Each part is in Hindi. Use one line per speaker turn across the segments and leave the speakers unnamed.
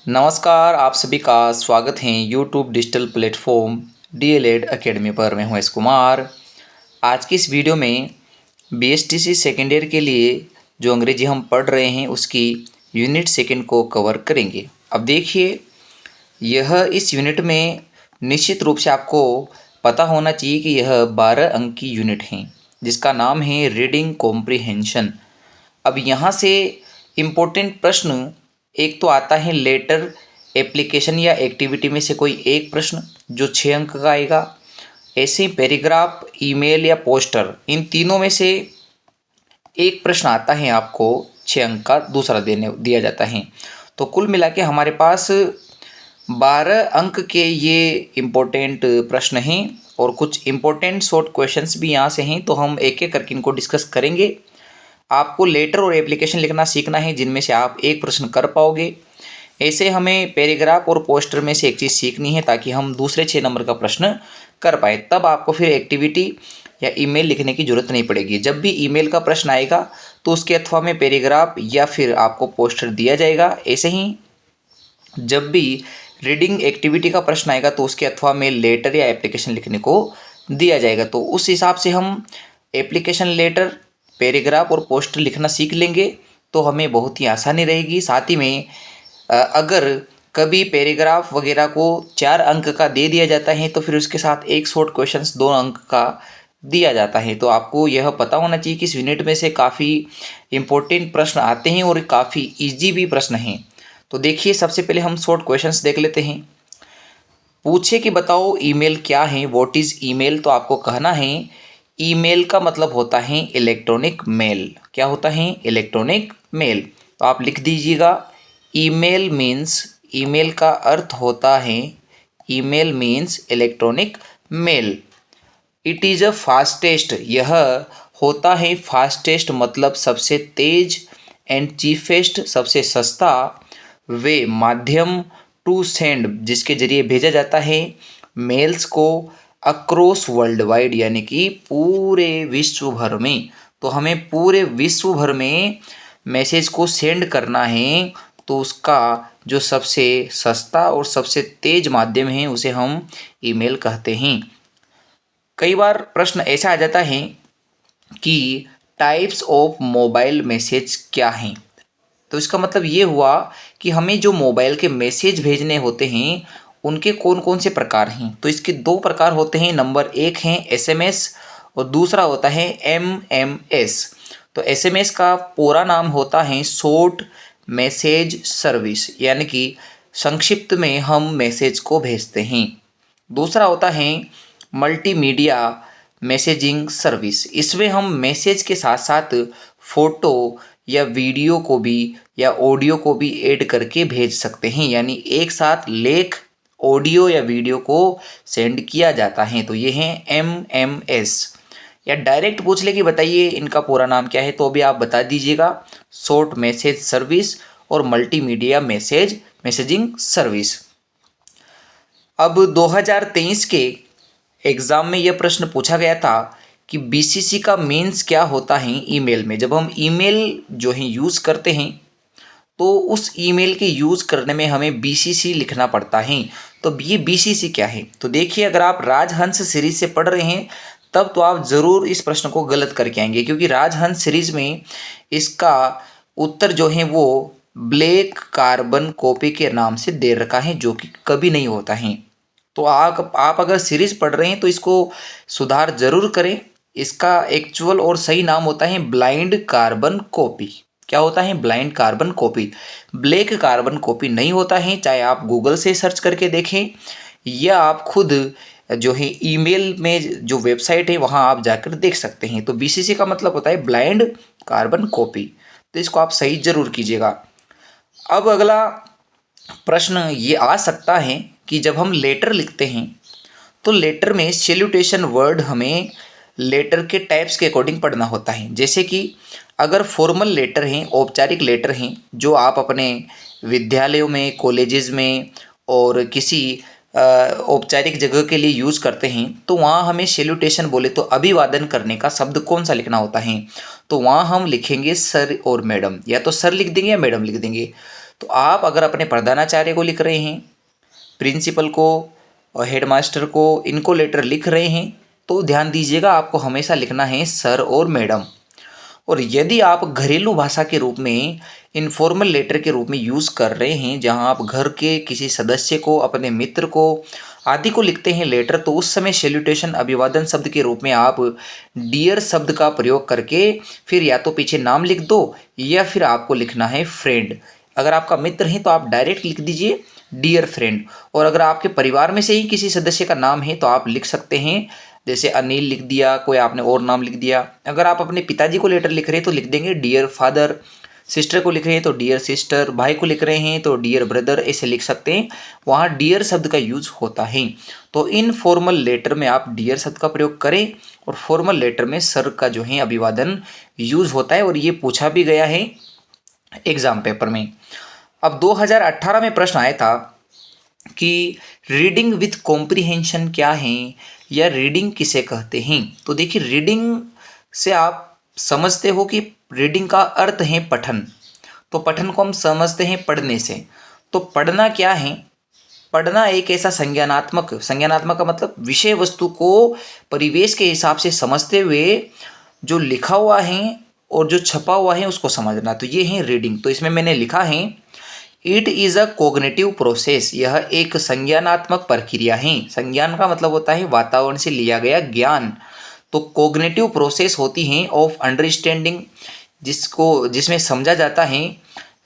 नमस्कार, आप सभी का स्वागत है YouTube digital platform DElEd academy पर। मैं हूं एस कुमार। आज की इस वीडियो में बीएसटीसी सेकेंड ईयर के लिए जो अंग्रेजी हम पढ़ रहे हैं उसकी यूनिट सेकंड को कवर करेंगे। अब देखिए, यह इस यूनिट में निश्चित रूप से आपको पता होना चाहिए कि यह 12 अंक की यूनिट है जिसका नाम है रीडिंग कॉम्प्रिहेंशन। अब यहाँ से इम्पोर्टेंट प्रश्न एक तो आता है लेटर, एप्लीकेशन या एक्टिविटी में से कोई एक प्रश्न जो 6 अंक का आएगा। ऐसे ही पैराग्राफ, ईमेल या पोस्टर, इन तीनों में से एक प्रश्न आता है आपको 6 अंक का, दूसरा दिया जाता है। तो कुल मिला के हमारे पास 12 अंक के ये इम्पोर्टेंट प्रश्न हैं और कुछ इम्पोर्टेंट शॉर्ट क्वेश्चंस भी यहाँ से हैं। तो हम एक एक करके इनको डिस्कस करेंगे। आपको लेटर और एप्लीकेशन लिखना सीखना है जिनमें से आप एक प्रश्न कर पाओगे। ऐसे हमें पैराग्राफ और पोस्टर में से एक चीज़ सीखनी है ताकि हम दूसरे 6 नंबर का प्रश्न कर पाए। तब आपको फिर एक्टिविटी या ईमेल लिखने की ज़रूरत नहीं पड़ेगी। जब भी ईमेल का प्रश्न आएगा तो उसके अथवा में पैराग्राफ या फिर आपको पोस्टर दिया जाएगा। ऐसे ही जब भी रीडिंग एक्टिविटी का प्रश्न आएगा तो उसके अथवा में लेटर या एप्लीकेशन लिखने को दिया जाएगा। तो उस हिसाब से हम एप्लीकेशन, लेटर, पैराग्राफ और पोस्टर लिखना सीख लेंगे तो हमें बहुत ही आसानी रहेगी। साथ ही में अगर कभी पैराग्राफ वगैरह को 4 अंक का दे दिया जाता है तो फिर उसके साथ एक शॉर्ट क्वेश्चंस 2 अंक का दिया जाता है। तो आपको यह पता होना चाहिए कि इस यूनिट में से काफ़ी इम्पोर्टेंट प्रश्न आते हैं और काफ़ी ईजी भी प्रश्न हैं। तो देखिए, सबसे पहले हम शॉर्ट क्वेश्चंस देख लेते हैं। पूछे कि बताओ ईमेल क्या है, व्हाट इज़ ईमेल। तो आपको कहना है ईमेल का मतलब होता है इलेक्ट्रॉनिक मेल। क्या होता है? Electronic mail. तो आप लिख दीजिएगा ईमेल मीन्स, ईमेल का अर्थ होता है, email means electronic mail. It is a fastest, यह होता है फास्टेस्ट मतलब सबसे तेज, एंड चीफेस्ट सबसे सस्ता, वे माध्यम, टू सेंड जिसके जरिए भेजा जाता है मेल्स को, अक्रॉस वर्ल्ड वाइड यानी कि पूरे विश्व भर में। तो हमें पूरे विश्व भर में मैसेज को सेंड करना है तो उसका जो सबसे सस्ता और सबसे तेज माध्यम है उसे हम ईमेल कहते हैं। कई बार प्रश्न ऐसा आ जाता है कि टाइप्स ऑफ मोबाइल मैसेज क्या हैं। तो इसका मतलब ये हुआ कि हमें जो मोबाइल के मैसेज भेजने होते हैं उनके कौन कौन से प्रकार हैं। तो इसके 2 प्रकार होते हैं। नंबर 1 है एसएमएस और दूसरा होता है एमएमएस। तो एसएमएस का पूरा नाम होता है शॉर्ट मैसेज सर्विस, यानी कि संक्षिप्त में हम मैसेज को भेजते हैं। दूसरा होता है मल्टीमीडिया मैसेजिंग सर्विस। इसमें हम मैसेज के साथ साथ फ़ोटो या वीडियो को भी या ऑडियो को भी ऐड करके भेज सकते हैं, यानी एक साथ लेख, ऑडियो या वीडियो को सेंड किया जाता है। तो ये है एमएमएस। या डायरेक्ट पूछ ले कि बताइए इनका पूरा नाम क्या है, तो भी आप बता दीजिएगा शॉर्ट मैसेज सर्विस और मल्टीमीडिया मैसेजिंग सर्विस। अब 2023 के एग्ज़ाम में यह प्रश्न पूछा गया था कि बीसीसी का मीन्स क्या होता है ईमेल में। जब हम ईमेल जो है यूज़ करते हैं तो उस ईमेल के यूज़ करने में हमें बीसीसी लिखना पड़ता है। तो ये बीसीसी क्या है? तो देखिए, अगर आप राजहंस सीरीज से पढ़ रहे हैं तब तो आप ज़रूर इस प्रश्न को गलत करके आएंगे, क्योंकि राजहंस सीरीज में इसका उत्तर जो है वो ब्लैक कार्बन कॉपी के नाम से दे रखा है, जो कि कभी नहीं होता है। तो आप अगर सीरीज पढ़ रहे हैं तो इसको सुधार जरूर करें। इसका एक्चुअल और सही नाम होता है ब्लाइंड कार्बन कॉपी। क्या होता है? Blind carbon copy. Black carbon copy नहीं होता है, चाहे आप गूगल से सर्च करके देखें या आप खुद जो है ईमेल में जो वेबसाइट है वहाँ आप जाकर देख सकते हैं। तो बीसीसी का मतलब होता है ब्लाइंड कार्बन कॉपी। तो इसको आप सही जरूर कीजिएगा। अब अगला प्रश्न ये आ सकता है कि जब हम लेटर लिखते हैं तो लेटर में सैल्यूटेशन वर्ड हमें लेटर के टाइप्स के अकॉर्डिंग पढ़ना होता है। जैसे कि अगर फॉर्मल लेटर हैं, औपचारिक लेटर हैं जो आप अपने विद्यालयों में, कॉलेजेस में और किसी औपचारिक जगह के लिए यूज़ करते हैं, तो वहाँ हमें सैल्यूटेशन बोले तो अभिवादन करने का शब्द कौन सा लिखना होता है? तो वहाँ हम लिखेंगे सर और मैडम, या तो सर लिख देंगे या मैडम लिख देंगे। तो आप अगर अपने प्रधानाचार्य को लिख रहे हैं, प्रिंसिपल को और हेडमास्टर को, इनको लेटर लिख रहे हैं, तो ध्यान दीजिएगा आपको हमेशा लिखना है सर और मैडम। और यदि आप घरेलू भाषा के रूप में इनफॉर्मल लेटर के रूप में यूज़ कर रहे हैं, जहां आप घर के किसी सदस्य को, अपने मित्र को आदि को लिखते हैं लेटर, तो उस समय सैल्यूटेशन अभिवादन शब्द के रूप में आप डियर शब्द का प्रयोग करके फिर या तो पीछे नाम लिख दो या फिर आपको लिखना है फ्रेंड। अगर आपका मित्र है तो आप डायरेक्ट लिख दीजिए डियर फ्रेंड, और अगर आपके परिवार में से ही किसी सदस्य का नाम है तो आप लिख सकते हैं, जैसे अनिल लिख दिया, कोई आपने और नाम लिख दिया। अगर आप अपने पिताजी को लेटर लिख रहे हैं तो लिख देंगे डियर फादर, सिस्टर को लिख रहे हैं तो डियर सिस्टर, भाई को लिख रहे हैं तो डियर ब्रदर, ऐसे लिख सकते हैं। वहाँ डियर शब्द का यूज होता है। तो इन फॉर्मल लेटर में आप डियर शब्द का प्रयोग करें और फॉर्मल लेटर में सर का जो है अभिवादन यूज होता है, और ये पूछा भी गया है एग्जाम पेपर में। अब 2018 में प्रश्न आया था कि रीडिंग विथ कॉम्प्रिहेंशन क्या है, या रीडिंग किसे कहते हैं। तो देखिए, रीडिंग से आप समझते हो कि रीडिंग का अर्थ है पठन, तो पठन को हम समझते हैं पढ़ने से। तो पढ़ना क्या है? पढ़ना एक ऐसा संज्ञानात्मक का मतलब विषय वस्तु को परिवेश के हिसाब से समझते हुए जो लिखा हुआ है और जो छपा हुआ है उसको समझना, तो ये है रीडिंग। तो इसमें मैंने लिखा है it is a cognitive process, यह एक संज्ञानात्मक प्रक्रिया है। संज्ञान का मतलब होता है वातावरण से लिया गया ज्ञान। तो कोग्निटिव प्रोसेस होती है ऑफ अंडरस्टैंडिंग, जिसमें समझा जाता है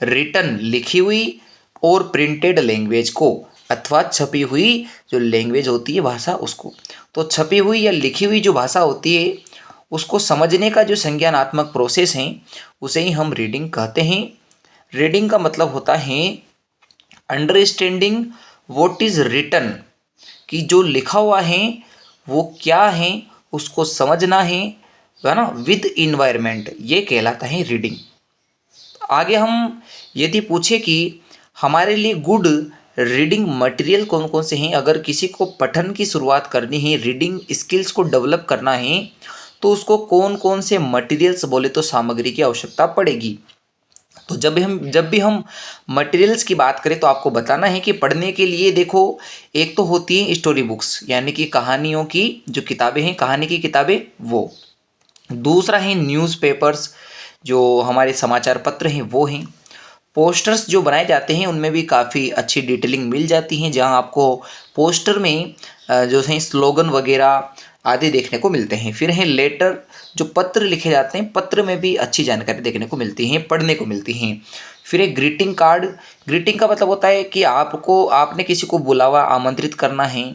रिटन लिखी हुई और प्रिंटेड लैंग्वेज को, अथवा छपी हुई जो लैंग्वेज होती है भाषा उसको। तो छपी हुई या लिखी हुई जो भाषा होती है उसको समझने का जो संज्ञानात्मक प्रोसेस है उसे ही हम रीडिंग कहते हैं। रीडिंग का मतलब होता है अंडरस्टैंडिंग व्हाट इज रिटन, कि जो लिखा हुआ है वो क्या है उसको समझना है ना, विद इन्वायरमेंट, ये कहलाता है रीडिंग। आगे हम यदि पूछे कि हमारे लिए गुड रीडिंग मटेरियल कौन कौन से हैं, अगर किसी को पठन की शुरुआत करनी है, रीडिंग स्किल्स को डेवलप करना है, तो उसको कौन कौन से मटेरियल्स बोले तो सामग्री की आवश्यकता पड़ेगी। तो जब भी हम मटेरियल्स की बात करें तो आपको बताना है कि पढ़ने के लिए देखो, एक तो होती है स्टोरी बुक्स, यानी कि कहानियों की जो किताबें हैं, कहानी की किताबें वो। दूसरा है न्यूज़पेपर्स, जो हमारे समाचार पत्र हैं वो हैं। पोस्टर्स जो बनाए जाते हैं उनमें भी काफ़ी अच्छी डिटेलिंग मिल जाती हैं, जहां आपको पोस्टर में जो है स्लोगन वगैरह आदि देखने को मिलते हैं। फिर है लेटर, जो पत्र लिखे जाते हैं, पत्र में भी अच्छी जानकारी देखने को मिलती है, पढ़ने को मिलती हैं। फिर है ग्रीटिंग कार्ड। ग्रीटिंग का मतलब होता है कि आपने किसी को बुलावा आमंत्रित करना है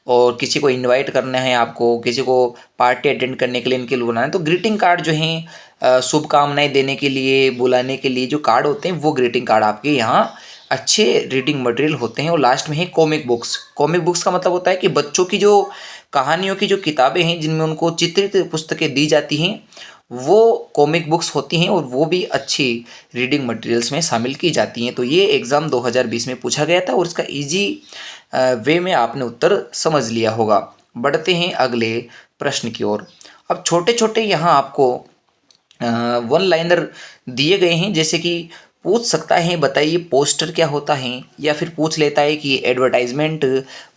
और किसी को इनवाइट करना है, आपको किसी को पार्टी अटेंड करने के लिए इनके लिए बुलाना है, तो ग्रीटिंग कार्ड जो हैं शुभकामनाएं देने के लिए, बुलाने के लिए जो कार्ड होते हैं वो ग्रीटिंग कार्ड आपके यहाँ अच्छे रीडिंग मटेरियल होते हैं। और लास्ट में है कॉमिक बुक्स। कॉमिक बुक्स का मतलब होता है कि बच्चों की जो कहानियों की जो किताबें हैं जिनमें उनको चित्रित पुस्तकें दी जाती हैं वो कॉमिक बुक्स होती हैं, और वो भी अच्छी रीडिंग मटेरियल्स में शामिल की जाती हैं। तो ये एग्ज़ाम 2020 में पूछा गया था और इसका इजी वे में आपने उत्तर समझ लिया होगा। बढ़ते हैं अगले प्रश्न की ओर। अब छोटे छोटे यहाँ आपको वन लाइनर दिए गए हैं, जैसे कि पूछ सकता है बताइए पोस्टर क्या होता है, या फिर पूछ लेता है कि एडवर्टाइजमेंट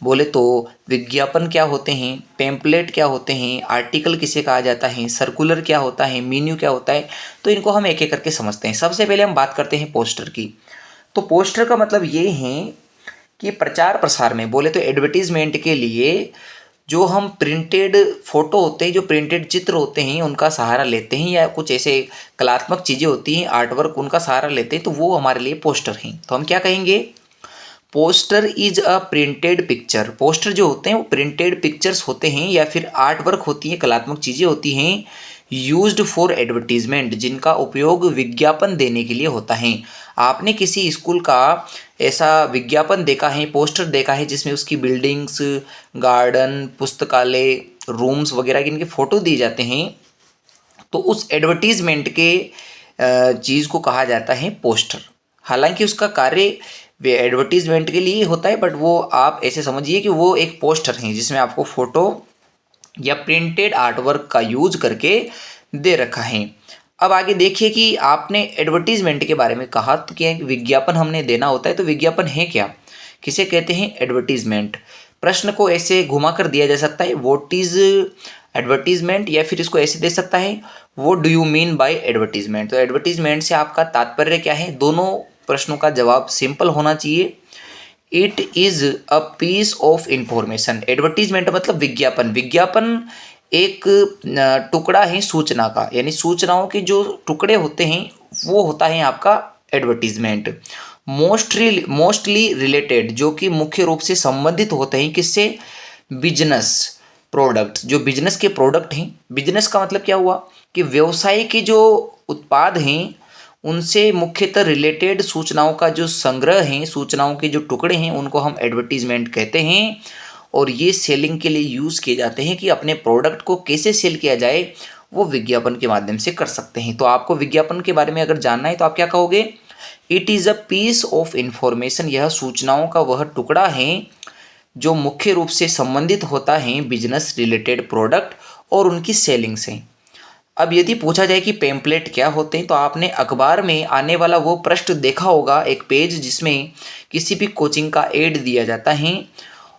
बोले तो विज्ञापन क्या होते हैं, पेम्पलेट क्या होते हैं, आर्टिकल किसे कहा जाता है, सर्कुलर क्या होता है, मेन्यू क्या होता है। तो इनको हम एक एक करके समझते हैं। सबसे पहले हम बात करते हैं पोस्टर की। तो पोस्टर का मतलब ये है कि प्रचार प्रसार में बोले तो एडवर्टीजमेंट के लिए जो हम प्रिंटेड फोटो होते हैं, जो प्रिंटेड चित्र होते हैं उनका सहारा लेते हैं, या कुछ ऐसे कलात्मक चीज़ें होती हैं आर्ट वर्क, उनका सहारा लेते हैं, तो वो हमारे लिए पोस्टर हैं। तो हम क्या कहेंगे, poster is a printed picture. Poster जो होते हैं वो प्रिंटेड पिक्चर्स होते हैं या फिर आर्ट वर्क होती है, कलात्मक चीज़ें होती हैं, यूज्ड फॉर एडवर्टीजमेंट, जिनका उपयोग विज्ञापन देने के लिए होता है। आपने किसी स्कूल का ऐसा विज्ञापन देखा है, पोस्टर देखा है, जिसमें उसकी बिल्डिंग्स, गार्डन, पुस्तकालय, रूम्स वगैरह की इनके फ़ोटो दिए जाते हैं, तो उस एडवर्टीजमेंट के चीज़ को कहा जाता है पोस्टर। हालांकि उसका कार्य वे एडवर्टीजमेंट के लिए होता है, बट वो आप ऐसे समझिए कि वो एक पोस्टर है जिसमें आपको फ़ोटो या प्रिंटेड आर्टवर्क का यूज करके दे रखा है। अब आगे देखिए कि आपने एडवर्टीजमेंट के बारे में कहा तो क्या विज्ञापन हमने देना होता है, तो विज्ञापन है क्या, किसे कहते हैं एडवर्टीजमेंट। प्रश्न को ऐसे घुमा कर दिया जा सकता है, व्हाट इज एडवर्टीजमेंट, या फिर इसको ऐसे दे सकता है, what do you mean by advertisement. तो एडवर्टीजमेंट से आपका तात्पर्य क्या है, दोनों प्रश्नों का जवाब सिंपल होना चाहिए। It is a piece of information. Advertisement मतलब विज्ञापन। विज्ञापन एक टुकड़ा है सूचना का, यानी सूचनाओं के जो टुकड़े होते हैं वो होता है आपका एडवर्टीजमेंट। मोस्टली रिलेटेड, जो कि मुख्य रूप से संबंधित होते हैं किससे, बिजनेस प्रोडक्ट। जो बिजनेस के प्रोडक्ट हैं, बिजनेस का मतलब क्या हुआ कि व्यवसाय के जो उत्पाद हैं उनसे मुख्यतः रिलेटेड सूचनाओं का जो संग्रह है, सूचनाओं के जो टुकड़े हैं उनको हम एडवर्टीजमेंट कहते हैं। और ये सेलिंग के लिए यूज़ किए जाते हैं कि अपने प्रोडक्ट को कैसे सेल किया जाए वो विज्ञापन के माध्यम से कर सकते हैं। तो आपको विज्ञापन के बारे में अगर जानना है तो आप क्या कहोगे, it is a piece of information. यह सूचनाओं का वह टुकड़ा है जो मुख्य रूप से संबंधित होता है बिजनेस रिलेटेड प्रोडक्ट और उनकी सेलिंग से। अब यदि पूछा जाए कि पेम्पलेट क्या होते हैं, तो आपने अखबार में आने वाला वो पृष्ठ देखा होगा, एक पेज जिसमें किसी भी कोचिंग का एड दिया जाता है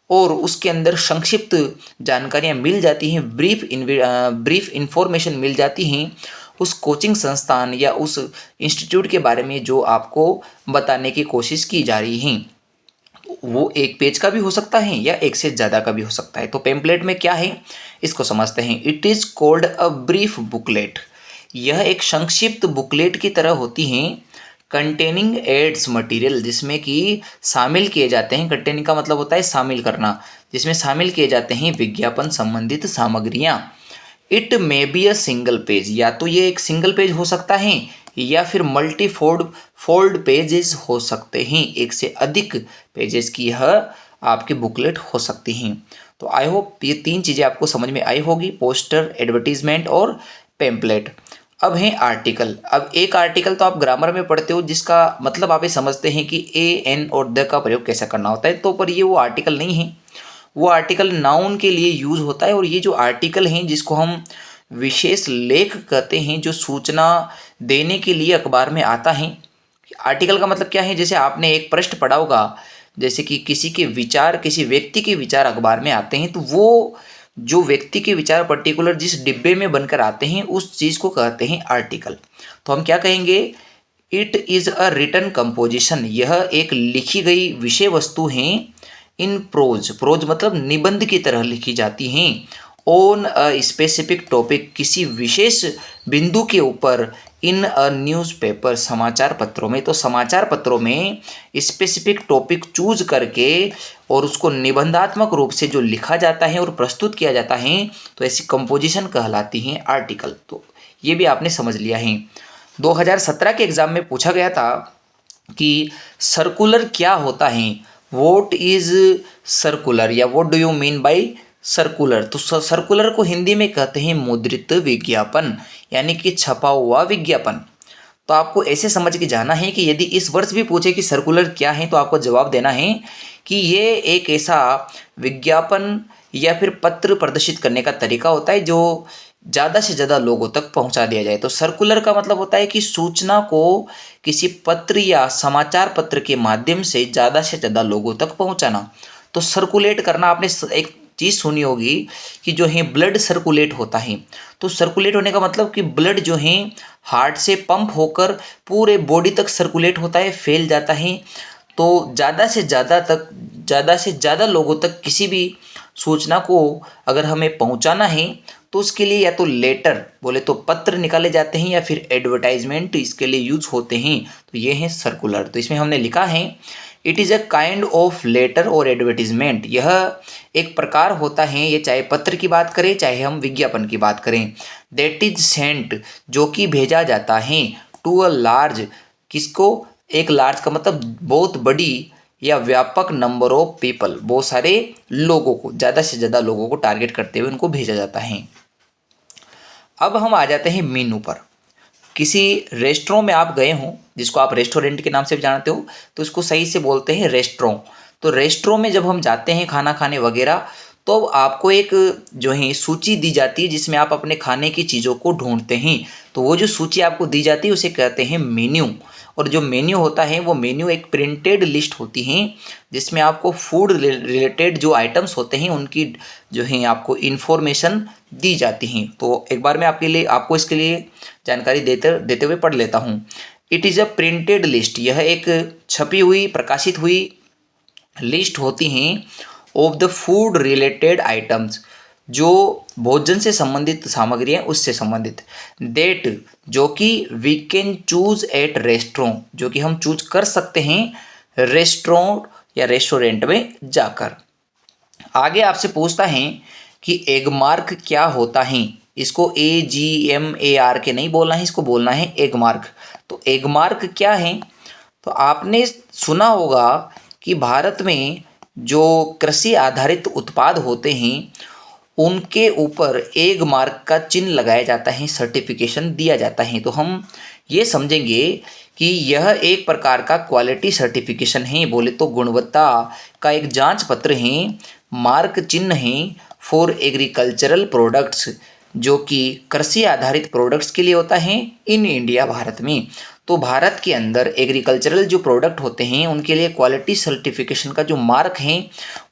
और उसके अंदर संक्षिप्त जानकारियाँ मिल जाती हैं, ब्रीफ इंफॉर्मेशन मिल जाती हैं उस कोचिंग संस्थान या उस इंस्टीट्यूट के बारे में जो आपको बताने की कोशिश की जा रही है। वो एक पेज का भी हो सकता है या एक से ज़्यादा का भी हो सकता है। तो पेम्पलेट में क्या है इसको समझते हैं। It is called a brief booklet. यह एक संक्षिप्त बुकलेट की तरह होती हैं, कंटेनिंग एड्स मटेरियल, जिसमें कि शामिल किए जाते हैं। कंटेनिंग का मतलब होता है शामिल करना, जिसमें शामिल किए जाते हैं विज्ञापन संबंधित सामग्रियाँ। It may be a single page, या तो ये एक सिंगल पेज हो सकता है या फिर मल्टी फोल्ड पेजेस हो सकते हैं, एक से अधिक पेजेस की यह आपकी बुकलेट हो सकती हैं। तो आई होप ये तीन चीज़ें आपको समझ में आई होगी, पोस्टर, एडवर्टीजमेंट और पेम्पलेट। अब है आर्टिकल। अब एक आर्टिकल तो आप ग्रामर में पढ़ते हो जिसका मतलब आप ये समझते हैं कि ए एन और द का प्रयोग कैसा करना होता है, तो पर ये वो आर्टिकल नहीं है, वो आर्टिकल नाउन के लिए यूज होता है। और ये जो आर्टिकल हैं जिसको हम विशेष लेख कहते हैं, जो सूचना देने के लिए अखबार में आता है। आर्टिकल का मतलब क्या है, जैसे आपने एक पृष्ठ पढ़ा होगा, जैसे कि किसी के विचार, किसी व्यक्ति के विचार अखबार में आते हैं, तो वो जो व्यक्ति के विचार पर्टिकुलर जिस डिब्बे में बनकर आते हैं उस चीज़ को कहते हैं आर्टिकल। तो हम क्या कहेंगे, it is a written composition. यह एक लिखी गई विषय वस्तु है। इन प्रोज, प्रोज मतलब निबंध की तरह लिखी जाती हैं। ऑन अ स्पेसिफिक टॉपिक, किसी विशेष बिंदु के ऊपर। इन अ न्यूज़पेपर, समाचार पत्रों में। तो समाचार पत्रों में स्पेसिफिक टॉपिक चूज करके और उसको निबंधात्मक रूप से जो लिखा जाता है और प्रस्तुत किया जाता है, तो ऐसी कंपोजिशन कहलाती हैं आर्टिकल। तो ये भी आपने समझ लिया है। 2017 के एग्जाम में पूछा गया था कि सर्कुलर क्या होता है, व्हाट इज सर्कुलर, या what do you mean by circular. तो सर्कुलर को हिंदी में कहते हैं मुद्रित विज्ञापन, यानी कि छपा हुआ विज्ञापन। तो आपको ऐसे समझ के जाना है कि यदि इस वर्ष भी पूछे कि सर्कुलर क्या है, तो आपको जवाब देना है कि ये एक ऐसा विज्ञापन या फिर पत्र प्रदर्शित करने का तरीका होता है जो ज़्यादा से ज़्यादा लोगों तक पहुंचा दिया जाए। तो सर्कुलर का मतलब होता है कि सूचना को किसी पत्र या समाचार पत्र के माध्यम से ज़्यादा लोगों तक पहुंचाना। तो सर्कुलेट करना, आपने एक चीज़ सुनी होगी कि जो है ब्लड सर्कुलेट होता है। तो सर्कुलेट होने का मतलब कि ब्लड जो है हार्ट से पंप होकर पूरे बॉडी तक सर्कुलेट होता है, फैल जाता है। तो ज़्यादा से ज़्यादा लोगों तक किसी भी सूचना को अगर हमें पहुंचाना है तो उसके लिए या तो लेटर बोले तो पत्र निकाले जाते हैं या फिर एडवर्टाइजमेंट इसके लिए यूज होते हैं। तो ये है सर्कुलर। तो इसमें हमने लिखा है it is a kind of letter और एडवर्टीजमेंट। यह एक प्रकार होता है, ये चाहे पत्र की बात करें चाहे हम विज्ञापन की बात करें। दैट इज सेंट, जो कि भेजा जाता है, टू अ लार्ज, किसको, एक लार्ज का मतलब बहुत बड़ी या व्यापक नंबर ऑफ पीपल, बहुत सारे लोगों को, ज़्यादा से ज़्यादा लोगों को टारगेट करते हुए उनको भेजा जाता है। अब हम आ जाते हैं मेनू पर। किसी रेस्टोरेंट में आप गए हों, जिसको आप रेस्टोरेंट के नाम से भी जानते हो, तो इसको सही से बोलते हैं रेस्टोरेंट। तो रेस्टोरेंट में जब हम जाते हैं खाना खाने वगैरह, तो आपको एक जो है सूची दी जाती है जिसमें आप अपने खाने की चीज़ों को ढूंढते हैं। तो वो जो सूची आपको दी जाती है उसे कहते हैं मेन्यू। और जो मेन्यू होता है वो मेन्यू एक प्रिंटेड लिस्ट होती है जिसमें आपको फूड रिलेटेड जो आइटम्स होते हैं उनकी जो है आपको इन्फॉर्मेशन दी जाती हैं। तो एक बार मैं आपको इसके लिए जानकारी देते देते हुए पढ़ लेता हूँ। It is a printed list, यह एक छपी हुई प्रकाशित हुई लिस्ट होती हैं of the food related items, जो भोजन से संबंधित सामग्री है उससे संबंधित। डेट, जो कि we can choose at restaurant, जो कि हम चूज कर सकते हैं रेस्टोरेंट या रेस्टोरेंट में जाकर। आगे आपसे पूछता है कि एग मार्क क्या होता है। इसको AGMAR के नहीं बोलना है, इसको बोलना है एग मार्क। तो एग मार्क क्या है? तो आपने सुना होगा कि भारत में जो कृषि आधारित उत्पाद होते हैं उनके ऊपर एग मार्क का चिन्ह लगाया जाता है, सर्टिफिकेशन दिया जाता है। तो हम ये समझेंगे कि यह एक प्रकार का क्वालिटी सर्टिफिकेशन है, बोले तो गुणवत्ता का एक जांच पत्र है, मार्क चिन्ह है फॉर एग्रीकल्चरल प्रोडक्ट्स, जो कि कृषि आधारित प्रोडक्ट्स के लिए होता है इन इंडिया, भारत में। तो भारत के अंदर एग्रीकल्चरल जो प्रोडक्ट होते हैं उनके लिए क्वालिटी सर्टिफिकेशन का जो मार्क है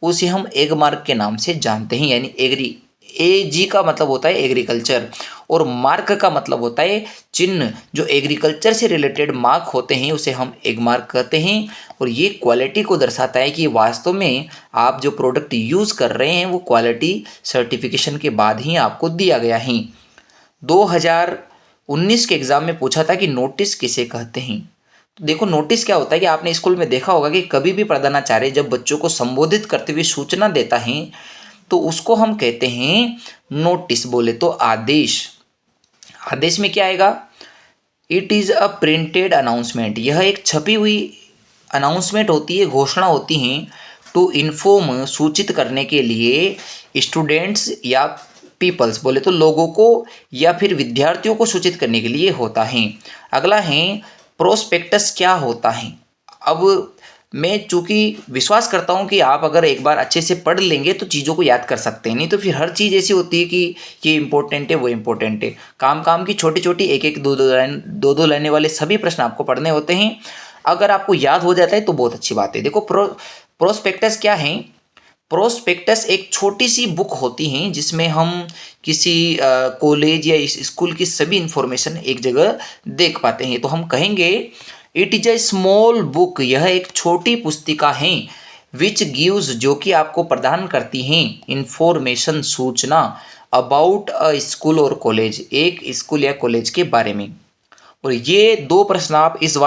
उसे हम एग मार्क के नाम से जानते हैं। यानी AG का मतलब होता है एग्रीकल्चर और मार्क का मतलब होता है चिन्ह। जो एग्रीकल्चर से रिलेटेड मार्क होते हैं उसे हम एग मार्क कहते हैं और ये क्वालिटी को दर्शाता है कि वास्तव में आप जो प्रोडक्ट यूज़ कर रहे हैं वो क्वालिटी सर्टिफिकेशन के बाद ही आपको दिया गया है। 2019 के एग्ज़ाम में पूछा था कि नोटिस किसे कहते हैं। तो देखो नोटिस क्या होता है कि आपने स्कूल में देखा होगा कि कभी भी प्रधानाचार्य जब बच्चों को संबोधित करते हुए सूचना देता है तो उसको हम कहते हैं नोटिस, बोले तो आदेश। आदेश में क्या आएगा? It is a printed announcement, यह एक छपी हुई अनाउंसमेंट होती है, घोषणा होती हैं टू इन्फॉर्म, सूचित करने के लिए स्टूडेंट्स या पीपल्स, बोले तो लोगों को या फिर विद्यार्थियों को सूचित करने के लिए होता है। अगला है प्रोस्पेक्टस क्या होता है। अब मैं चूंकि विश्वास करता हूँ कि आप अगर एक बार अच्छे से पढ़ लेंगे तो चीज़ों को याद कर सकते हैं, नहीं तो फिर हर चीज़ ऐसी होती है कि ये इंपॉर्टेंट है वो इंपॉर्टेंट है। काम काम की छोटी छोटी एक एक दो दो लाइनें वाले सभी प्रश्न आपको पढ़ने होते हैं। अगर आपको याद हो जाता है तो बहुत अच्छी बात है। देखो प्रोस्पेक्टस क्या है? प्रोस्पेक्टस एक छोटी सी बुक होती है जिसमें हम किसी कॉलेज या स्कूल की सभी इंफॉर्मेशन एक जगह देख पाते हैं। तो हम कहेंगे it is a small book, यह एक छोटी पुस्तिका है, विच गिव्स, जो कि आपको प्रदान करती हैं इंफॉर्मेशन, सूचना, अबाउट अ स्कूल और कॉलेज, एक स्कूल या कॉलेज के बारे में। और ये दो प्रश्न आप इस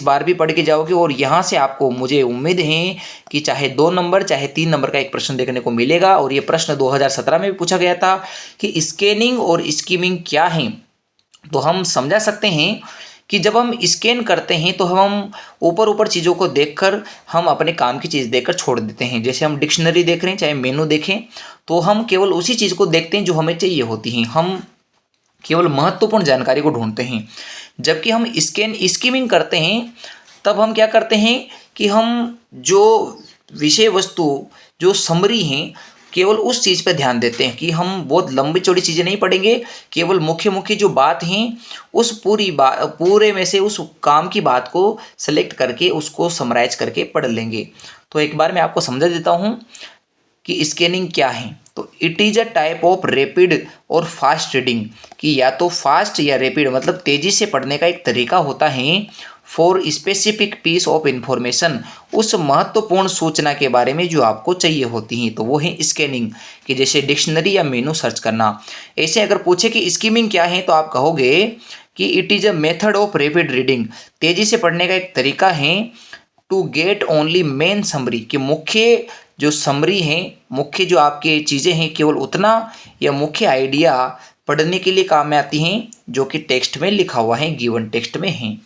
बार भी पढ़ के जाओगे और यहाँ से आपको मुझे उम्मीद है कि चाहे 2 नंबर चाहे 3 नंबर का एक प्रश्न देखने को मिलेगा। और ये प्रश्न 2017 में भी पूछा गया था कि स्कैनिंग और स्कीमिंग क्या है। तो हम समझा सकते हैं कि जब हम स्कैन करते हैं तो हम ऊपर ऊपर चीज़ों को देखकर हम अपने काम की चीज़ देखकर छोड़ देते हैं। जैसे हम डिक्शनरी देख रहे हैं चाहे मेनू देखें तो हम केवल उसी चीज़ को देखते हैं जो हमें चाहिए होती हैं, हम केवल महत्वपूर्ण जानकारी को ढूंढते हैं। जबकि हम स्कीमिंग करते हैं तब हम क्या करते हैं कि हम जो विषय वस्तु जो समरी हैं केवल उस चीज़ पर ध्यान देते हैं कि हम बहुत लंबी चौड़ी चीज़ें नहीं पढ़ेंगे, केवल मुख्य मुख्य जो बात हैं उस पूरे में से उस काम की बात को सेलेक्ट करके उसको समराइज करके पढ़ लेंगे। तो एक बार मैं आपको समझा देता हूँ कि स्कैनिंग क्या है। तो it is a type of rapid और फास्ट रीडिंग, कि या तो फास्ट या रैपिड मतलब तेज़ी से पढ़ने का एक तरीका होता है for specific piece of information, उस महत्वपूर्ण सूचना के बारे में जो आपको चाहिए होती हैं। तो वो है स्कैनिंग, कि जैसे डिक्शनरी या मेनू सर्च करना। ऐसे अगर पूछे कि स्कीमिंग क्या है तो आप कहोगे कि it is a method of rapid reading, तेज़ी से पढ़ने का एक तरीका है to get only main summary, कि मुख्य जो समरी हैं, मुख्य जो आपके चीज़ें हैं केवल उतना या मुख्य आइडिया पढ़ने के लिए काम में आती हैं जो कि टेक्स्ट में लिखा हुआ है, गिवन टेक्स्ट में है।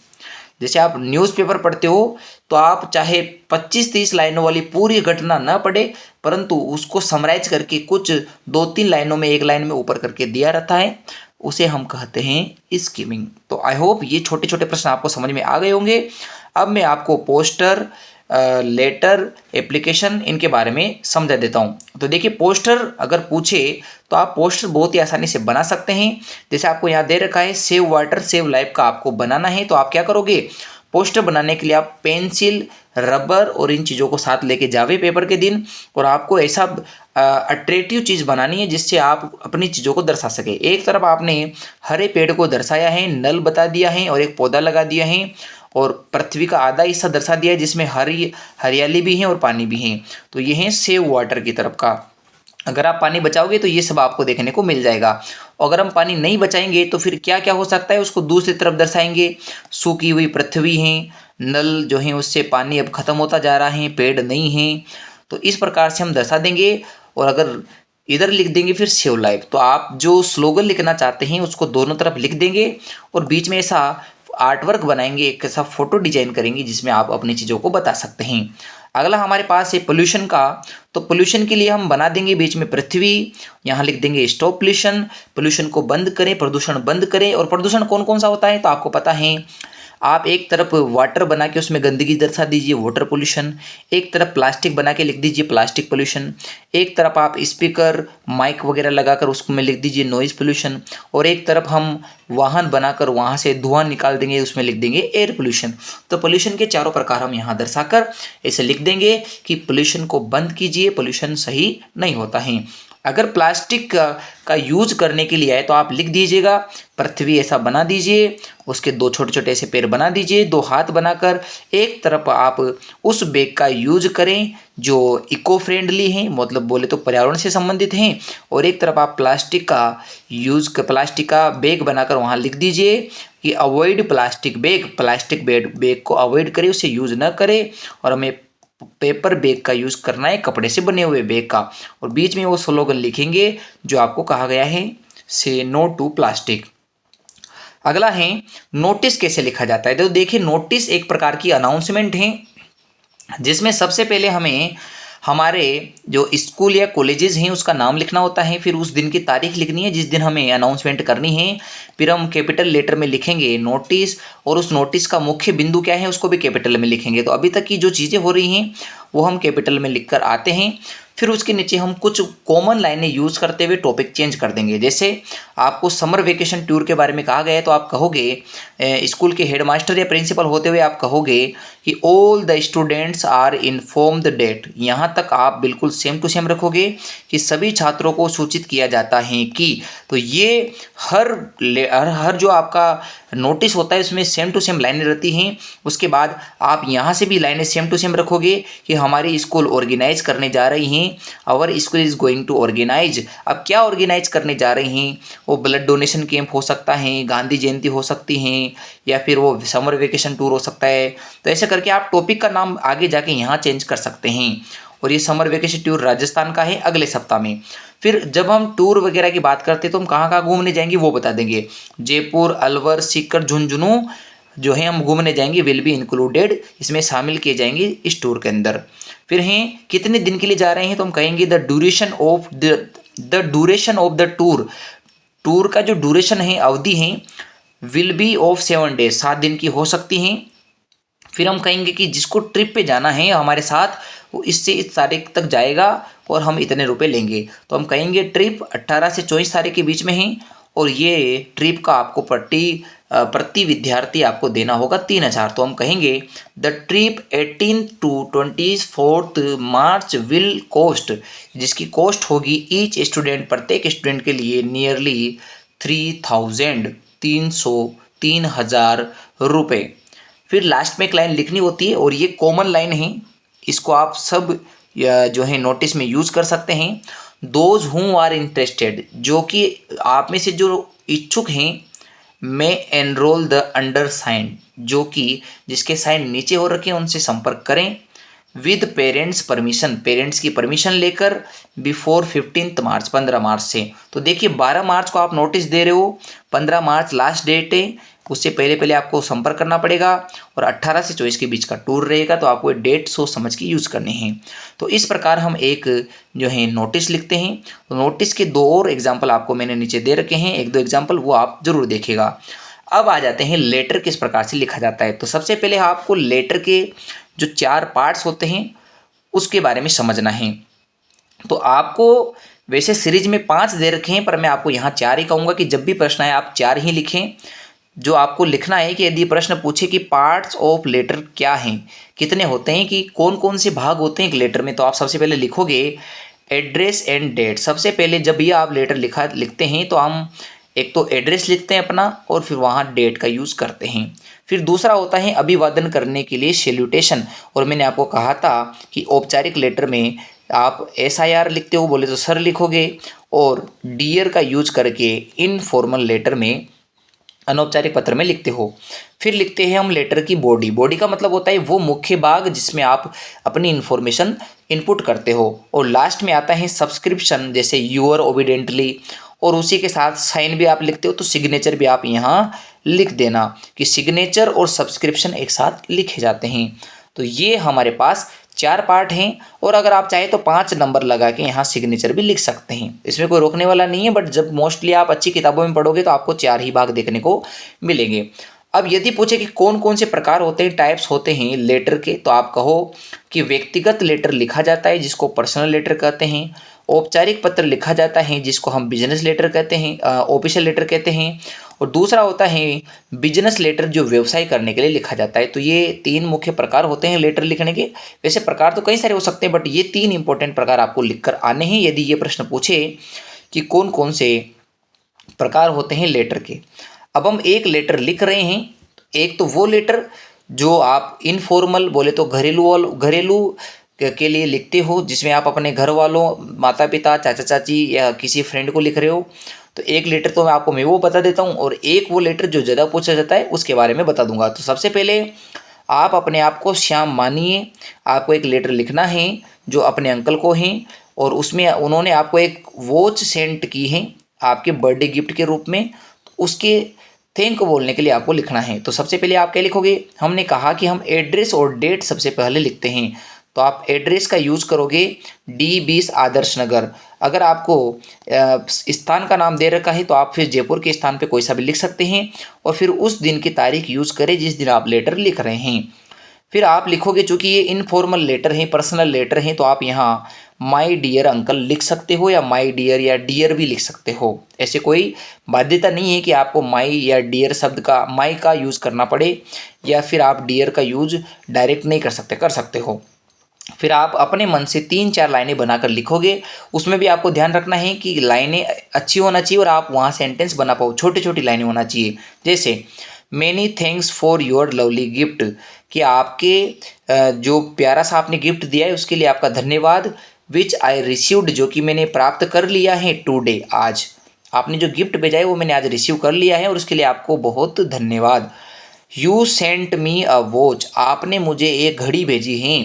जैसे आप न्यूज़पेपर पढ़ते हो तो आप चाहे 25-30 लाइनों वाली पूरी घटना न पढ़े परंतु उसको समराइज करके कुछ 2-3 लाइनों में, एक लाइन में ऊपर करके दिया रहता है, उसे हम कहते हैं स्कीमिंग। तो आई होप ये छोटे छोटे प्रश्न आपको समझ में आ गए होंगे। अब मैं आपको पोस्टर लेटर, एप्लीकेशन, इनके बारे में समझा देता हूँ। तो देखिए पोस्टर अगर पूछे तो आप पोस्टर बहुत ही आसानी से बना सकते हैं। जैसे आपको यहाँ दे रखा है सेव वाटर सेव लाइफ का आपको बनाना है, तो आप क्या करोगे, पोस्टर बनाने के लिए आप पेंसिल, रबर और इन चीज़ों को साथ लेके जावे पेपर के दिन, और आपको ऐसा अट्रैक्टिव चीज़ बनानी है जिससे आप अपनी चीज़ों को दर्शा सके। एक तरफ आपने हरे पेड़ को दर्शाया है, नल बता दिया है और एक पौधा लगा दिया है, और पृथ्वी का आधा हिस्सा दर्शा दिया है जिसमें हरियाली भी है और पानी भी है। तो ये है सेव वाटर की तरफ का। अगर आप पानी बचाओगे तो ये सब आपको देखने को मिल जाएगा। अगर हम पानी नहीं बचाएंगे तो फिर क्या क्या हो सकता है, उसको दूसरी तरफ दर्शाएंगे। सूखी हुई पृथ्वी है, नल जो है उससे पानी अब खत्म होता जा रहा है, पेड़ नहीं है, तो इस प्रकार से हम दर्शा देंगे। और अगर इधर लिख देंगे फिर सेव लाइफ, तो आप जो स्लोगन लिखना चाहते हैं उसको दोनों तरफ लिख देंगे और बीच में ऐसा आर्ट वर्क बनाएंगे, एक ऐसा फोटो डिजाइन करेंगे जिसमें आप अपनी चीज़ों को बता सकते हैं। अगला हमारे पास है पोल्यूशन का। तो पोल्यूशन के लिए हम बना देंगे बीच में पृथ्वी, यहाँ लिख देंगे स्टॉप पोल्यूशन, पोल्यूशन को बंद करें, प्रदूषण बंद करें। और प्रदूषण कौन कौन सा होता है तो आपको पता है। आप एक तरफ वाटर बना के उसमें गंदगी दर्शा दीजिए, वाटर पोल्यूशन। एक तरफ प्लास्टिक बना के लिख दीजिए प्लास्टिक पोल्यूशन। एक तरफ आप स्पीकर, माइक वगैरह लगाकर उसमें लिख दीजिए नॉइज़ पोल्यूशन। और एक तरफ हम वाहन बनाकर वहाँ से धुआं निकाल देंगे, उसमें लिख देंगे एयर पोल्यूशन। तो पोल्यूशन के चारों प्रकार हम यहाँ दर्शाकर ऐसे लिख देंगे कि पोल्यूशन को बंद कीजिए, पोल्यूशन सही नहीं होता है। अगर प्लास्टिक का यूज करने के लिए है तो आप लिख दीजिएगा पृथ्वी ऐसा बना दीजिए, उसके दो छोटे छोटे ऐसे पैर बना दीजिए, दो हाथ बनाकर। एक तरफ आप उस बैग का यूज करें जो इको फ्रेंडली हैं, मतलब बोले तो पर्यावरण से संबंधित हैं, और एक तरफ आप प्लास्टिक का बैग बनाकर वहाँ लिख दीजिए कि avoid plastic bag, plastic bag को अवॉइड करें, उसे यूज न करें, और हमें पेपर बैग का यूज़ करना है, कपड़े से बने हुए बैग का। और बीच में वो स्लोगन लिखेंगे जो आपको कहा गया है, से नो टू प्लास्टिक। अगला है नोटिस कैसे लिखा जाता है। तो देखिए नोटिस एक प्रकार की अनाउंसमेंट है जिसमें सबसे पहले हमें हमारे जो स्कूल या कॉलेजेस हैं उसका नाम लिखना होता है, फिर उस दिन की तारीख लिखनी है जिस दिन हमें अनाउंसमेंट करनी है। फिर हम कैपिटल लेटर में लिखेंगे नोटिस, और उस नोटिस का मुख्य बिंदु क्या है उसको भी कैपिटल में लिखेंगे। तो अभी तक की जो चीज़ें हो रही हैं वो हम कैपिटल में लिख कर आते हैं। फिर उसके नीचे हम कुछ कॉमन लाइनें यूज़ करते हुए टॉपिक चेंज कर देंगे। जैसे आपको समर वेकेशन टूर के बारे में कहा गया है तो आप कहोगे, स्कूल के हेडमास्टर या प्रिंसिपल होते हुए आप कहोगे कि all the students are informed date. यहाँ तक आप बिल्कुल सेम टू सेम रखोगे कि सभी छात्रों को सूचित किया जाता है कि। तो ये हर जो आपका नोटिस होता है उसमें सेम टू सेम लाइनें रहती हैं। उसके बाद आप यहाँ से भी लाइनें सेम टू सेम रखोगे कि हमारी स्कूल ऑर्गेनाइज करने जा रही हैं, our school is going to organise. अब क्या ऑर्गेनाइज करने जा रही हैं, वो ब्लड डोनेशन कैंप हो सकता है, गांधी जयंती हो सकती हैं, या फिर वो समर वेकेशन टूर हो सकता है। तो ऐसे करके आप टॉपिक का नाम आगे जाके यहाँ चेंज कर सकते हैं। और ये समर वेकेशन टूर राजस्थान का है अगले सप्ताह में। फिर जब हम टूर वगैरह की बात करते हैं तो हम कहाँ कहाँ घूमने जाएंगे वो बता देंगे। जयपुर, अलवर, सीकर, झुंझुनू जो है हम घूमने जाएंगे, विल बी इंक्लूडेड, इसमें शामिल किए जाएंगे इस टूर के अंदर। फिर हैं कितने दिन के लिए जा रहे हैं तो हम कहेंगे the duration of the tour. Tour का जो ड्यूरेशन है, अवधि है, विल बी ऑफ 7 days, 7 दिन की हो सकती हैं। फिर हम कहेंगे कि जिसको ट्रिप पे जाना है हमारे साथ वो इससे इस तारीख तक जाएगा और हम इतने रुपए लेंगे। तो हम कहेंगे ट्रिप 18 से 24 तारीख के बीच में है, और ये ट्रिप का आपको प्रति विद्यार्थी आपको देना होगा 3000। तो हम कहेंगे the trip 18 to 24 March will cost, जिसकी कॉस्ट होगी ईच स्टूडेंट, प्रत्येक स्टूडेंट के लिए नियरली 3,000 रुपये। फिर लास्ट में एक लाइन लिखनी होती है और ये कॉमन लाइन है, इसको आप सब जो है नोटिस में यूज़ कर सकते हैं। दोज हु आर इंटरेस्टेड, जो कि आप में से जो इच्छुक हैं, में एनरोल द अंडर साइन, जो कि जिसके साइन नीचे हो रखे हैं उनसे संपर्क करें। विद पेरेंट्स परमिशन, पेरेंट्स की परमिशन लेकर बिफोर 15 मार्च, 15 मार्च से। तो देखिए 12 मार्च को आप नोटिस दे रहे हो, 15 मार्च लास्ट डेट है, उससे पहले पहले आपको संपर्क करना पड़ेगा, और 18 से 24 के बीच का टूर रहेगा, तो आपको डेट सोच समझ के यूज़ करनी है। तो इस प्रकार हम एक जो है नोटिस लिखते हैं। तो नोटिस के 2 और एग्जाम्पल आपको मैंने नीचे दे रखे हैं, 1-2 एग्जाम्पल वो आप जरूर देखिएगा। अब आ जाते हैं लेटर किस प्रकार से लिखा जाता है। तो सबसे पहले आपको लेटर के जो 4 पार्ट्स होते हैं उसके बारे में समझना है। तो आपको वैसे सीरीज में 5 दे रखे हैं, पर मैं आपको यहाँ 4 ही कहूँगा कि जब भी प्रश्न आए आप 4 ही लिखें। जो आपको लिखना है कि यदि प्रश्न पूछे कि पार्ट्स ऑफ लेटर क्या हैं, कितने होते हैं, कि कौन कौन से भाग होते हैं एक लेटर में, तो आप सबसे पहले लिखोगे एड्रेस एंड डेट। सबसे पहले जब भी आप लेटर लिखते हैं तो हम एक तो एड्रेस लिखते हैं अपना और फिर वहाँ डेट का यूज़ करते हैं। फिर दूसरा होता है अभिवादन करने के लिए सैल्यूटेशन। और मैंने आपको कहा था कि औपचारिक लेटर में आप SIR लिखते हो, बोले तो सर लिखोगे, और डियर का यूज करके इनफॉर्मल लेटर में, अनौपचारिक पत्र में लिखते हो। फिर लिखते हैं हम लेटर की बॉडी। बॉडी का मतलब होता है वो मुख्य भाग जिसमें आप अपनी इन्फॉर्मेशन इनपुट करते हो। और लास्ट में आता है सब्सक्रिप्शन, जैसे यूअर ओबिडेंटली, और उसी के साथ साइन भी आप लिखते हो तो सिग्नेचर भी आप यहाँ लिख देना कि सिग्नेचर और सब्सक्रिप्शन एक साथ लिखे जाते हैं। तो ये हमारे पास 4 पार्ट हैं, और अगर आप चाहे तो 5 नंबर लगा के यहाँ सिग्नेचर भी लिख सकते हैं, इसमें कोई रोकने वाला नहीं है। बट जब मोस्टली आप अच्छी किताबों में पढ़ोगे तो आपको 4 ही भाग देखने को मिलेंगे। अब यदि पूछे कि कौन कौन से प्रकार होते हैं, टाइप्स होते हैं लेटर के, तो आप कहो कि व्यक्तिगत लेटर लिखा जाता है जिसको पर्सनल लेटर कहते हैं, औपचारिक पत्र लिखा जाता है जिसको हम बिजनेस लेटर कहते हैं, ऑफिशियल लेटर कहते हैं, और दूसरा होता है बिजनेस लेटर जो व्यवसाय करने के लिए लिखा जाता है। तो ये 3 मुख्य प्रकार होते हैं लेटर लिखने के। वैसे प्रकार तो कई सारे हो सकते हैं, बट ये 3 इंपॉर्टेंट प्रकार आपको लिखकर आने हैं यदि ये प्रश्न पूछे कि कौन कौन से प्रकार होते हैं लेटर के। अब हम एक लेटर लिख रहे हैं। एक तो वो लेटर जो आप इनफॉर्मल, बोले तो घरेलू के लिए लिखते हो, जिसमें आप अपने घर वालों, माता पिता, चाचा चाची या किसी फ्रेंड को लिख रहे हो। तो एक लेटर तो मैं वो बता देता हूँ, और एक वो लेटर जो ज़्यादा पूछा जाता है उसके बारे में बता दूंगा। तो सबसे पहले आप अपने आप को श्याम मानिए। आपको एक लेटर लिखना है जो अपने अंकल को है, और उसमें उन्होंने आपको एक वॉच सेंड की है आपके बर्थडे गिफ्ट के रूप में। उसके थैंक बोलने के लिए आपको लिखना है। तो सबसे पहले आप क्या लिखोगे, हमने कहा कि हम एड्रेस और डेट सबसे पहले लिखते हैं, तो आप एड्रेस का यूज़ करोगे D20 आदर्श नगर। अगर आपको स्थान का नाम दे रखा है तो आप फिर जयपुर के स्थान पे कोई सा भी लिख सकते हैं, और फिर उस दिन की तारीख यूज़ करें जिस दिन आप लेटर लिख रहे हैं। फिर आप लिखोगे, चूँकि ये इनफॉर्मल लेटर है, पर्सनल लेटर है, तो आप यहाँ माई डियर अंकल लिख सकते हो, या माई डियर या डियर भी लिख सकते हो। ऐसे कोई बाध्यता नहीं है कि आपको माई या डियर शब्द का, माई का यूज़ करना पड़े, या फिर आप डियर का यूज़ डायरेक्ट नहीं कर सकते हो। फिर आप अपने मन से 3-4 लाइनें बनाकर लिखोगे। उसमें भी आपको ध्यान रखना है कि लाइनें अच्छी होना चाहिए और आप वहाँ सेंटेंस बना पाओ। छोटी छोटी लाइनें होना चाहिए, जैसे many thanks for your lovely gift, कि आपके जो प्यारा सा आपने गिफ्ट दिया है उसके लिए आपका धन्यवाद। विच आई रिसीव्ड, जो कि मैंने प्राप्त कर लिया है टुडे, आज आपने जो गिफ्ट भेजा है वो मैंने आज रिसीव कर लिया है और उसके लिए आपको बहुत धन्यवाद। You sent me a watch, आपने मुझे एक घड़ी भेजी है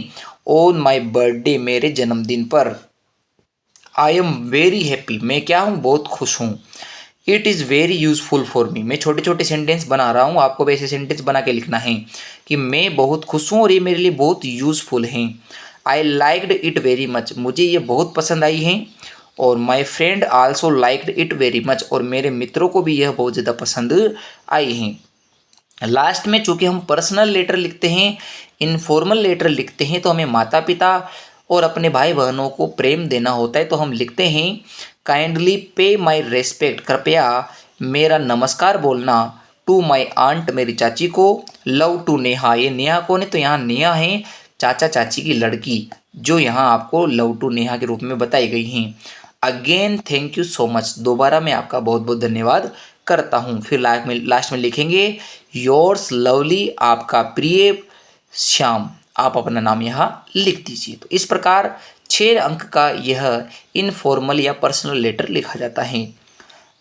ऑन माई बर्थडे, मेरे जन्मदिन पर। आई एम वेरी हैप्पी, मैं क्या हूँ, बहुत खुश हूँ। It is very useful for me, मैं छोटे छोटे सेंटेंस बना रहा हूँ, आपको भी ऐसे सेंटेंस बना के लिखना है कि मैं बहुत खुश हूँ और ये मेरे लिए बहुत यूज़फुल हैं। I liked it very much, मुझे ये बहुत पसंद आई है। और my friend also liked it very much, और मेरे मित्रों को भी यह बहुत ज़्यादा पसंद आई है। लास्ट में चूंकि हम पर्सनल लेटर लिखते हैं, इनफॉर्मल लेटर लिखते हैं, तो हमें माता पिता और अपने भाई बहनों को प्रेम देना होता है, तो हम लिखते हैं काइंडली पे माई रेस्पेक्ट, कृपया मेरा नमस्कार बोलना, टू माई आंट, मेरी चाची को, लव टू नेहा, ये नेहा कौन है, तो यहाँ नेहा है चाचा चाची की लड़की, जो यहाँ आपको लव टू नेहा के रूप में बताई गई हैं। Again thank you so much, दोबारा मैं आपका बहुत बहुत धन्यवाद करता हूँ। फिर लास्ट में लिखेंगे योर्स लवली, आपका प्रिय श्याम, आप अपना नाम यहाँ लिख दीजिए। तो इस प्रकार 6 अंक का यह इनफॉर्मल या पर्सनल लेटर लिखा जाता है।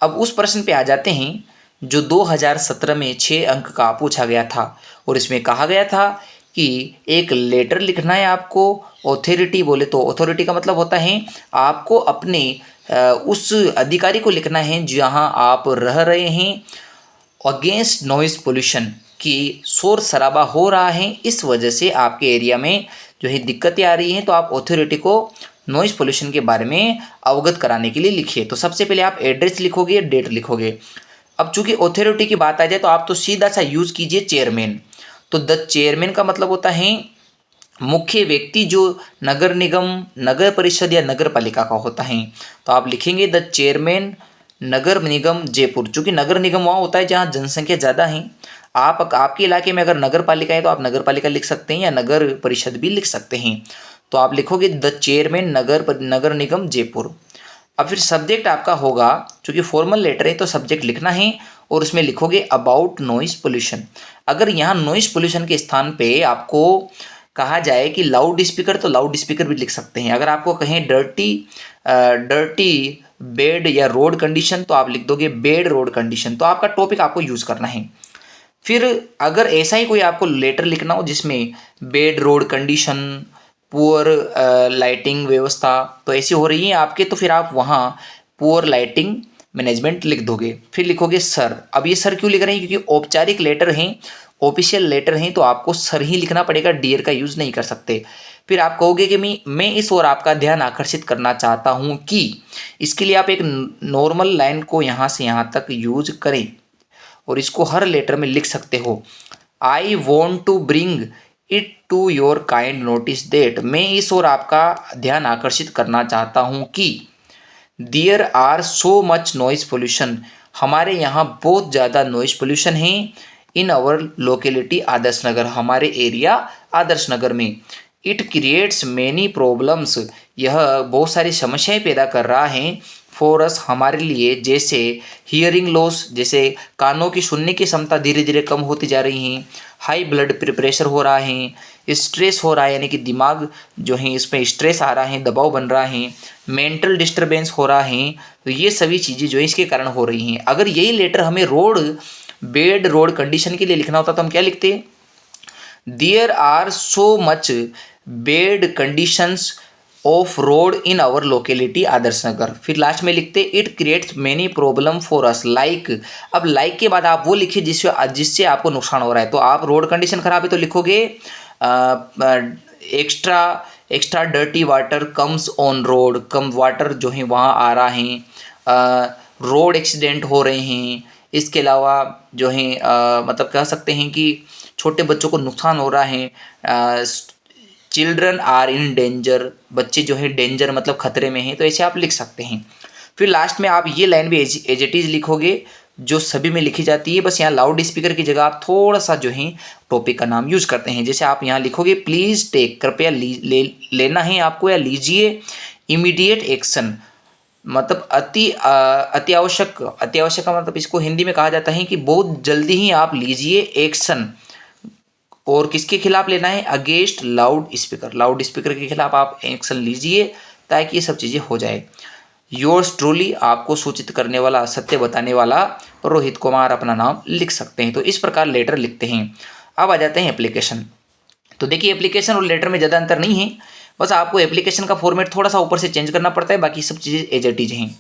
अब उस प्रश्न पे आ जाते हैं जो 2017 में 6 अंक का पूछा गया था, और इसमें कहा गया था कि एक लेटर लिखना है आपको। ऑथोरिटी, बोले तो ऑथोरिटी का मतलब होता है आपको अपने उस अधिकारी को लिखना है जहाँ आप रह रहे हैं, अगेंस्ट नॉइज़ पोल्यूशन, कि शोर शराबा हो रहा है, इस वजह से आपके एरिया में जो है दिक्कतें आ रही हैं, तो आप ऑथोरिटी को नॉइज़ पोल्यूशन के बारे में अवगत कराने के लिए लिखिए। तो सबसे पहले आप एड्रेस लिखोगे, डेट लिखोगे। अब चूंकि ऑथोरिटी की बात आ जाए तो आप तो सीधा सा यूज़ कीजिए चेयरमैन। तो द चेयरमैन का मतलब होता है मुख्य व्यक्ति जो नगर निगम, नगर परिषद या नगर पालिका का होता है, तो आप लिखेंगे द चेयरमैन नगर निगम जयपुर। चूंकि नगर निगम वहाँ होता है जहाँ जनसंख्या ज़्यादा है। आपके इलाके में अगर नगर पालिका है तो आप नगर पालिका लिख सकते हैं या नगर परिषद भी लिख सकते हैं। तो आप लिखोगे द चेयरमैन नगर निगम जयपुर। अब फिर सब्जेक्ट आपका होगा, चूंकि फॉर्मल लेटर है तो सब्जेक्ट लिखना है और उसमें लिखोगे अबाउट नॉइस पोल्यूशन। अगर यहाँ नॉइस पोल्यूशन के स्थान पे आपको कहा जाए कि लाउड स्पीकर, तो लाउड स्पीकर भी लिख सकते हैं। अगर आपको कहें डर्टी बेड या रोड कंडीशन, तो आप लिख दोगे बेड रोड कंडीशन। तो आपका टॉपिक आपको यूज़ करना है। फिर अगर ऐसा ही कोई आपको लेटर लिखना हो जिसमें bed road condition, poor lighting व्यवस्था तो ऐसी हो रही है आपके, तो फिर आप वहाँ पुअर लाइटिंग मैनेजमेंट लिख दोगे। फिर लिखोगे सर। अब ये सर क्यों लिख रहे हैं? क्योंकि औपचारिक लेटर हैं, ऑफिशियल लेटर हैं, तो आपको सर ही लिखना पड़ेगा, डियर का यूज़ नहीं कर सकते। फिर आप कहोगे कि मैं इस ओर आपका ध्यान आकर्षित करना चाहता हूँ कि, इसके लिए आप एक नॉर्मल लाइन को यहाँ से यहाँ तक यूज करें और इसको हर लेटर में लिख सकते हो। I want to bring it to your kind notice that, मैं इस ओर आपका ध्यान आकर्षित करना चाहता हूँ कि there are so much noise pollution, हमारे यहाँ बहुत ज़्यादा नॉइस पोल्यूशन है। इन आवर लोकेलिटी आदर्श नगर, हमारे एरिया आदर्श नगर में। इट क्रिएट्स मैनी प्रॉब्लम्स, यह बहुत सारी समस्याएं पैदा कर रहा है। फॉर अस, हमारे लिए। जैसे हियरिंग लॉस, जैसे कानों की सुनने की क्षमता धीरे धीरे कम होती जा रही है। हाई ब्लड प्रेशर हो रहा है, स्ट्रेस हो रहा है, यानी कि दिमाग जो है इस पर स्ट्रेस आ रहा है, दबाव बन रहा है, मेंटल डिस्टर्बेंस हो रहा है। तो ये सभी चीज़ें जो है इसके कारण हो रही हैं। अगर यही लेटर हमें बेड रोड कंडीशन के लिए लिखना होता तो हम क्या लिखते? There are so much bad conditions of road in our locality Adarsh Nagar. फिर लास्ट में लिखते it creates many problem for us like. अब लाइक के बाद आप वो लिखिए जिससे आपको नुकसान हो रहा है। तो आप रोड कंडीशन खराब है तो लिखोगे extra dirty water comes on road, come water जो है वहाँ आ रहा है, रोड एक्सीडेंट हो रहे हैं। इसके अलावा जो है मतलब कह सकते हैं कि छोटे बच्चों को नुकसान हो रहा है। चिल्ड्रन आर इन डेंजर, बच्चे जो है डेंजर मतलब खतरे में हैं। तो ऐसे आप लिख सकते हैं। फिर लास्ट में आप ये लाइन भी एज इट इज़ लिखोगे जो सभी में लिखी जाती है। बस यहाँ लाउड स्पीकर की जगह आप थोड़ा सा जो है टॉपिक का नाम यूज करते हैं। जैसे आप यहाँ लिखोगे प्लीज़ टेक, कृपया लेना है आपको, या लीजिए। इमीडिएट एक्शन मतलब अति आवश्यक, अति आवश्यक का मतलब इसको हिंदी में कहा जाता है कि बहुत जल्दी ही आप लीजिए एक्शन। और किसके खिलाफ लेना है? Against loud speaker, loud speaker के खिलाफ आप एक्शन लीजिए ताकि ये सब चीज़ें हो जाए। योर्स ट्रूली, आपको सूचित करने वाला, सत्य बताने वाला रोहित कुमार अपना नाम लिख सकते हैं। तो इस प्रकार लेटर लिखते हैं। अब आ जाते हैं एप्लीकेशन। तो देखिए एप्लीकेशन और लेटर में ज़्यादा अंतर नहीं है, बस आपको एप्लीकेशन का फॉर्मेट थोड़ा सा ऊपर से चेंज करना पड़ता है, बाकी सब चीज़ें एज इट इज हैं।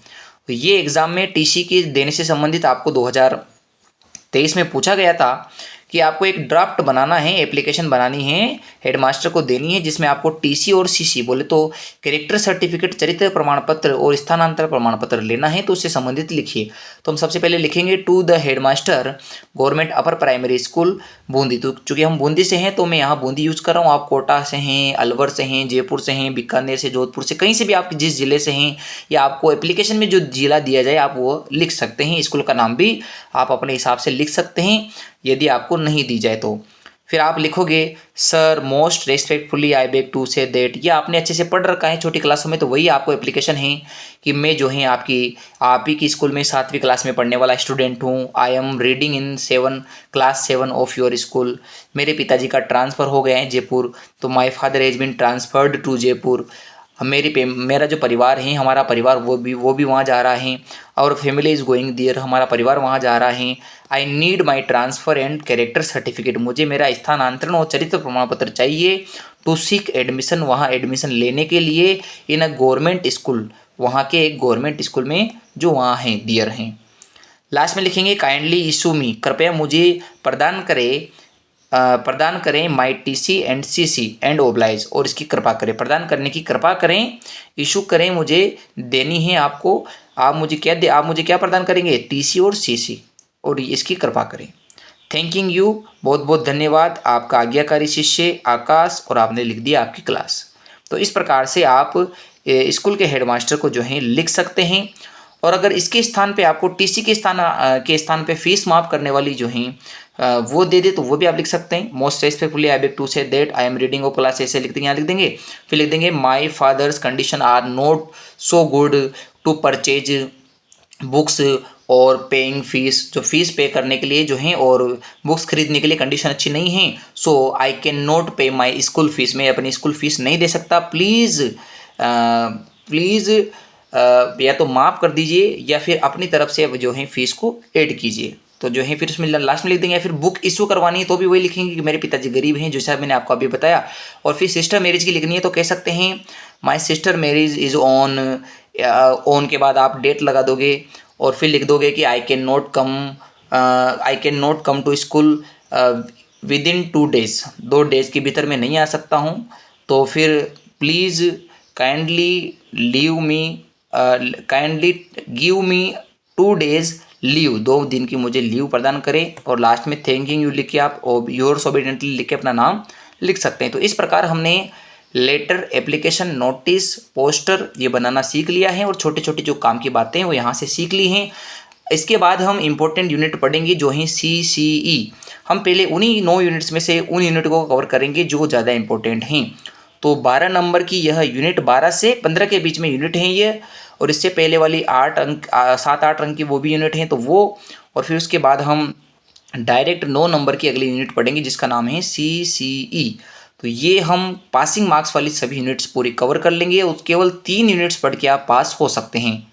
तो ये एग्जाम में टीसी की देने से संबंधित आपको 2023 में पूछा गया था कि आपको एक ड्राफ्ट बनाना है, एप्लीकेशन बनानी है, हेडमास्टर को देनी है, जिसमें आपको टीसी और सीसी बोले तो कैरेक्टर सर्टिफिकेट, चरित्र प्रमाण पत्र और स्थानांतरण प्रमाण पत्र लेना है। तो उससे संबंधित लिखिए। तो हम सबसे पहले लिखेंगे to the headmaster government upper primary school Bundi. तो चूँकि हम बूंदी से हैं तो मैं यहाँ बूंदी यूज़ कर रहा हूँ। आप कोटा से हैं, अलवर से हैं, जयपुर से हैं, बीकानेर से, जोधपुर से, कहीं से भी आप जिस जिले से हैं या आपको एप्लीकेशन में जो जिला दिया जाए आप वो लिख सकते हैं। स्कूल का नाम भी आप अपने हिसाब से लिख सकते हैं यदि आपको नहीं दी जाए तो। फिर आप लिखोगे sir most respectfully I beg to say that. ये आपने अच्छे से पढ़ रखा है छोटी क्लासों में, तो वही आपको एप्लीकेशन है कि मैं जो है आप ही की स्कूल में 7वीं क्लास में पढ़ने वाला स्टूडेंट हूँ। I am reading in class 7 of your school. मेरे पिताजी का ट्रांसफ़र हो गया है जयपुर, तो my father has been transferred to Jaipur. मेरा जो परिवार है, हमारा परिवार वो भी वहाँ जा रहा है। और फैमिली इज़ गोइंग देयर, हमारा परिवार वहाँ जा रहा है। I need my transfer and character certificate, मुझे मेरा स्थानांतरण और चरित्र प्रमाण पत्र चाहिए। टू सीक एडमिशन, वहाँ एडमिशन लेने के लिए। इन अ गवर्नमेंट स्कूल, वहाँ के एक गवर्नमेंट स्कूल में जो वहाँ हैं, दियर हैं। लास्ट में लिखेंगे काइंडली इशू मी, कृपया मुझे प्रदान करें my TC and CC and oblige, और इसकी कृपा करें, प्रदान करने की कृपा करें, इशू करें, मुझे देनी है आपको। आप मुझे क्या प्रदान करेंगे? टीसी और सीसी, और इसकी कृपा करें। थैंकिंग यू, बहुत बहुत धन्यवाद। आपका आज्ञाकारी शिष्य आकाश, और आपने लिख दिया आपकी क्लास। तो इस प्रकार से आप स्कूल के हेडमास्टर को जो है लिख सकते हैं। और अगर इसके स्थान पे आपको टीसी के स्थान पे फीस माफ़ करने वाली जो है वो दे दे तो वो भी आप लिख सकते हैं। Most respectfully I beg to say that I am reading of class, ऐसे लिख देंगे, यहाँ लिख देंगे। फिर लिख देंगे my father's condition are not so good to purchase books और पेइंग फीस, जो फीस पे करने के लिए जो है और बुक्स खरीदने के लिए कंडीशन अच्छी नहीं है। सो आई कैन नॉट पे माई स्कूल फीस, मैं अपनी स्कूल फीस नहीं दे सकता। प्लीज़ प्लीज़ या तो माफ़ कर दीजिए या फिर अपनी तरफ से जो है फीस को ऐड कीजिए। तो जो है फिर उसमें लास्ट में लिख देंगे। या फिर बुक इशू करवानी है तो भी वही लिखेंगे कि मेरे पिताजी गरीब हैं, जैसा मैंने आपको अभी बताया। और फिर सिस्टर मैरिज की लिखनी है तो कह सकते हैं my sister marriage is on के बाद आप डेट लगा दोगे और फिर लिख दोगे कि I can not come to school within 2 days, 2 days के भीतर मैं नहीं आ सकता हूँ। तो फिर please kindly give me 2 days leave, 2 दिन की मुझे लीव प्रदान करें। और लास्ट में थैंकिंग यू लिख के आप योर्स ओबीडिएंटली लिख के अपना नाम लिख सकते हैं। तो इस प्रकार हमने लेटर, एप्लीकेशन, नोटिस, पोस्टर ये बनाना सीख लिया है और छोटे छोटे जो काम की बातें हैं वो यहाँ से सीख ली हैं। इसके बाद हम इम्पोर्टेंट यूनिट पढ़ेंगे जो हैं CCE। हम पहले उन्हीं 9 यूनिट्स में से उन यूनिट को कवर करेंगे जो ज़्यादा इंपॉर्टेंट हैं। तो 12 नंबर की यह यूनिट, 12 से 15 के बीच में यूनिट है ये। और इससे पहले वाली 7-8 अंक की वो भी यूनिट हैं तो वो। और फिर उसके बाद हम डायरेक्ट 9 नंबर की अगली यूनिट पढ़ेंगे जिसका नाम है CCE। तो ये हम पासिंग मार्क्स वाली सभी यूनिट्स पूरी कवर कर लेंगे और केवल 3 यूनिट्स पढ़ के आप पास हो सकते हैं।